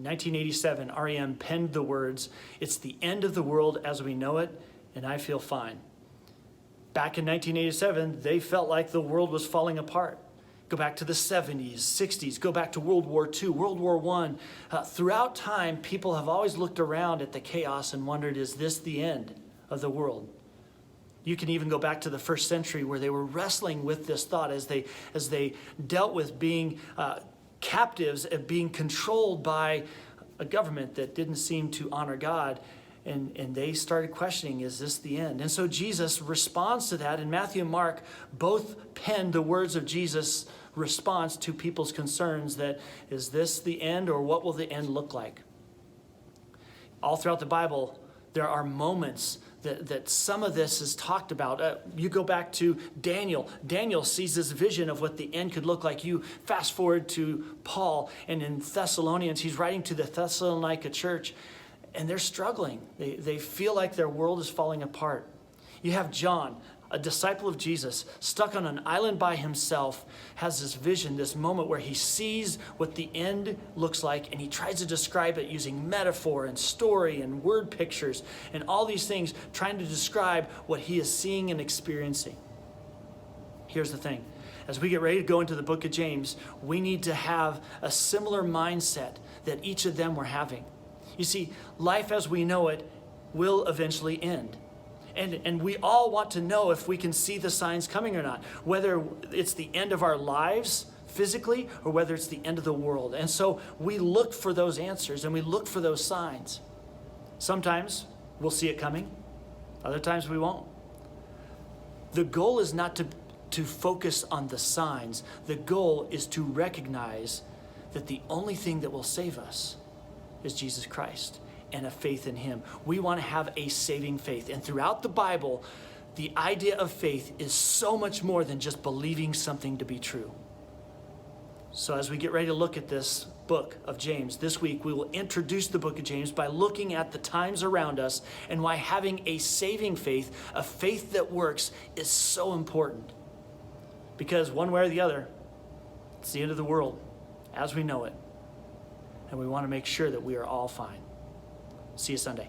In 1987, REM penned the words, "It's the end of the world as we know it, and I feel fine." Back in 1987, they felt like the world was falling apart. Go back to the 70s, 60s, go back to World War II, World War I. Throughout time, people have always looked around at the chaos and wondered, is this the end of the world? You can even go back to the first century where they were wrestling with this thought as they dealt with being captives and being controlled by a government that didn't seem to honor God. And they started questioning, is this the end? And so Jesus responds to that, and Matthew and Mark both penned the words of Jesus' response to people's concerns that, is this the end, or what will the end look like? All throughout the Bible, there are moments that some of this is talked about. You go back to Daniel. Daniel sees this vision of what the end could look like. You fast forward to Paul, and in Thessalonians, he's writing to the Thessalonica church, and they're struggling. They feel like their world is falling apart. You have John, a disciple of Jesus, stuck on an island by himself, has this vision, this moment where he sees what the end looks like, and he tries to describe it using metaphor and story and word pictures and all these things, trying to describe what he is seeing and experiencing. Here's the thing. As we get ready to go into the book of James, we need to have a similar mindset that each of them were having. You see, life as we know it will eventually end. And we all want to know if we can see the signs coming or not, whether it's the end of our lives physically or whether it's the end of the world. And so we look for those answers and we look for those signs. Sometimes we'll see it coming. Other times we won't. The goal is not to focus on the signs. The goal is to recognize that the only thing that will save us is Jesus Christ and a faith in him. We want to have a saving faith. And throughout the Bible, the idea of faith is so much more than just believing something to be true. So as we get ready to look at this book of James, this week we will introduce the book of James by looking at the times around us and why having a saving faith, a faith that works, is so important. Because one way or the other, it's the end of the world as we know it. And we want to make sure that we are all fine. See you Sunday.